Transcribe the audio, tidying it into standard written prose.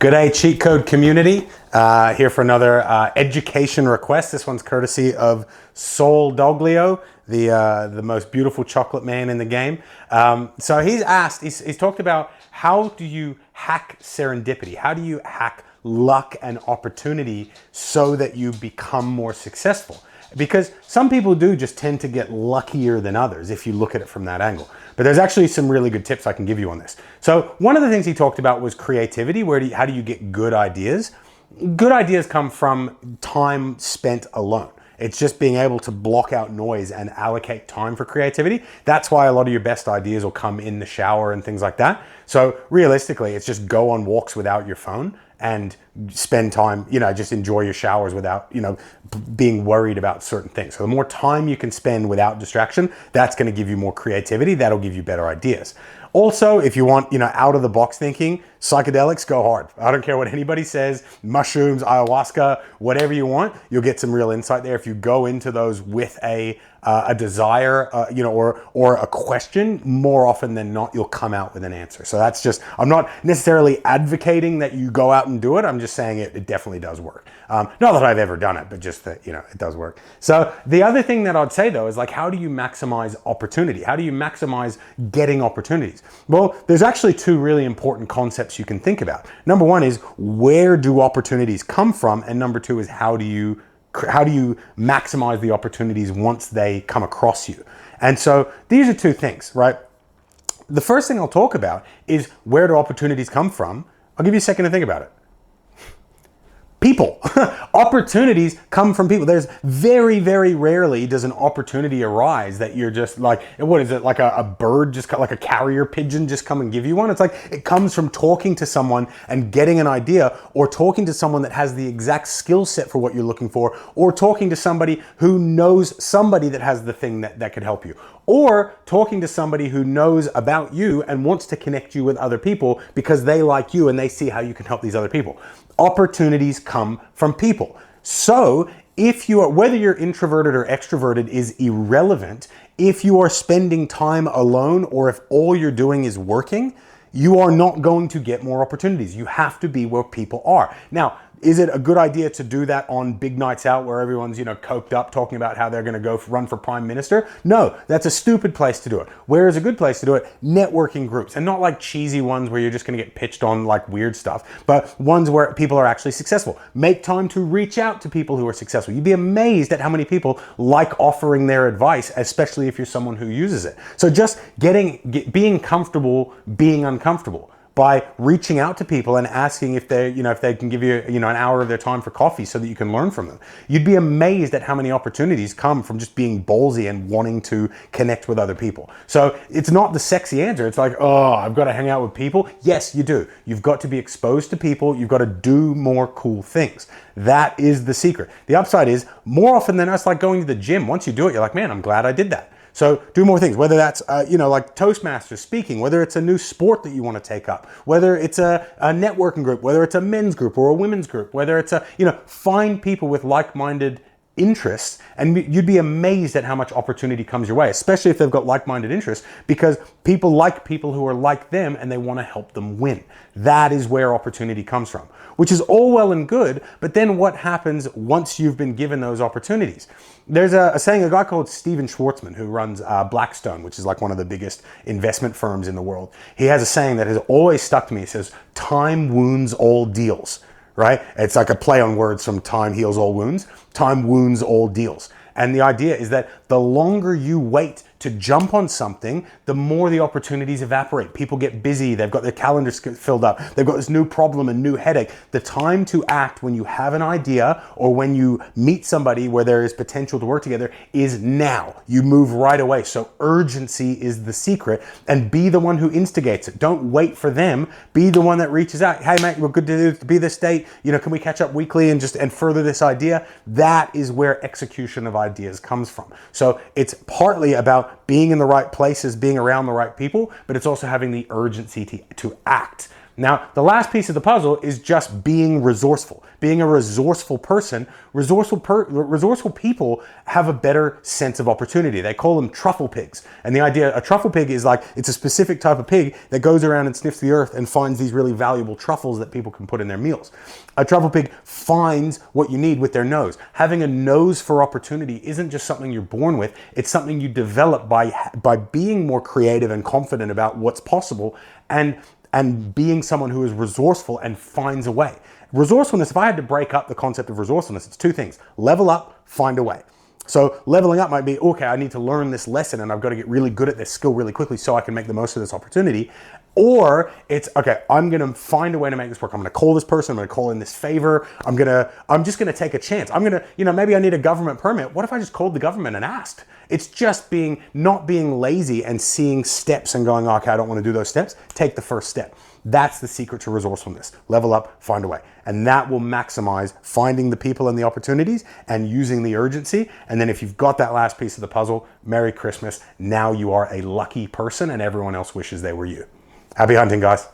Good day, cheat code community. Here for another education request. This one's courtesy of Saul Doglio, the most beautiful chocolate man in the game. So he's talked about, how do you hack serendipity? How do you hack luck and opportunity so that you become more successful? Because some people do just tend to get luckier than others if you look at it from that angle. But there's actually some really good tips I can give you on this. So one of the things he talked about was creativity. How do you get good ideas? Good ideas come from time spent alone. It's just being able to block out noise and allocate time for creativity. That's why a lot of your best ideas will come in the shower and things like that. So realistically, it's just go on walks without your phone and spend time, just enjoy your showers without, being worried about certain things. So the more time you can spend without distraction, that's going to give you more creativity. That'll give you better ideas. Also, if you want, out of the box thinking, psychedelics, go hard. I don't care what anybody says, mushrooms, ayahuasca, whatever you want, you'll get some real insight there. If you go into those with a desire, or a question, more often than not, you'll come out with an answer. So that's just, I'm not necessarily advocating that you go out and do it. I'm just saying it definitely does work. Not that I've ever done it, but just that, it does work. So the other thing that I'd say though is how do you maximize opportunity? How do you maximize getting opportunities? Well, there's actually two really important concepts you can think about. Number one is, where do opportunities come from? And number two is, how do you maximize the opportunities once they come across you? And so these are two things, right? The first thing I'll talk about is, where do opportunities come from? I'll give you a second to think about it. People. Opportunities come from people. There's very, very rarely does an opportunity arise that you're just what is it, like a bird, just like a carrier pigeon just come and give you one? It's it comes from talking to someone and getting an idea, or talking to someone that has the exact skill set for what you're looking for, or talking to somebody who knows somebody that has the thing that could help you, or talking to somebody who knows about you and wants to connect you with other people because they like you and they see how you can help these other people. Opportunities come from people. So whether you're introverted or extroverted is irrelevant. If you are spending time alone, or if all you're doing is working, you are not going to get more opportunities. You have to be where people are. Now, is it a good idea to do that on big nights out where everyone's, coked up talking about how they're going to go run for prime minister? No, that's a stupid place to do it. Where is a good place to do it? Networking groups, and not cheesy ones where you're just going to get pitched on weird stuff, but ones where people are actually successful. Make time to reach out to people who are successful. You'd be amazed at how many people like offering their advice, especially if you're someone who uses it. So just being comfortable being uncomfortable, by reaching out to people and asking if they can give you, an hour of their time for coffee so that you can learn from them. You'd be amazed at how many opportunities come from just being ballsy and wanting to connect with other people. So it's not the sexy answer. It's I've got to hang out with people. Yes, you do. You've got to be exposed to people. You've got to do more cool things. That is the secret. The upside is, more often than not, it's like going to the gym. Once you do it, you're like, man, I'm glad I did that. So do more things, whether that's, like Toastmasters, speaking, whether it's a new sport that you want to take up, whether it's a networking group, whether it's a men's group or a women's group, whether it's find people with like-minded interests, and you'd be amazed at how much opportunity comes your way, especially if they've got like-minded interests, because people like people who are like them and they want to help them win. That is where opportunity comes from, which is all well and good, but then what happens once you've been given those opportunities? There's a saying, a guy called Steven Schwartzman, who runs Blackstone, which is one of the biggest investment firms in the world. He has a saying that has always stuck to me. He says, time wounds all deals. Right? It's like a play on words from time heals all wounds. Time wounds all deals. And the idea is that the longer you wait to jump on something, the more the opportunities evaporate. People get busy. They've got their calendars filled up. They've got this new problem, a new headache. The time to act when you have an idea or when you meet somebody where there is potential to work together is now. You move right away. So urgency is the secret, and be the one who instigates it. Don't wait for them. Be the one that reaches out. Hey mate, we're good to be this date. Can we catch up weekly and further this idea? That is where execution of ideas comes from. So it's partly about being in the right places, being around the right people, but it's also having the urgency to act. Now, the last piece of the puzzle is just being resourceful. Being a resourceful person, resourceful people have a better sense of opportunity. They call them truffle pigs. And the idea, a truffle pig is like, it's a specific type of pig that goes around and sniffs the earth and finds these really valuable truffles that people can put in their meals. A truffle pig finds what you need with their nose. Having a nose for opportunity isn't just something you're born with, it's something you develop by being more creative and confident about what's possible and being someone who is resourceful and finds a way. Resourcefulness, if I had to break up the concept of resourcefulness, it's two things: level up, find a way. So leveling up might be, okay, I need to learn this lesson and I've got to get really good at this skill really quickly so I can make the most of this opportunity. Or it's, okay, I'm going to find a way to make this work. I'm going to call this person, I'm going to call in this favor. I'm just going to take a chance. I'm going to, maybe I need a government permit. What if I just called the government and asked? It's just not being lazy and seeing steps and going, okay, I don't want to do those steps. Take the first step. That's the secret to resourcefulness. Level up, find a way. And that will maximize finding the people and the opportunities and using the urgency. And then if you've got that last piece of the puzzle, Merry Christmas. Now you are a lucky person and everyone else wishes they were you. Happy hunting, guys.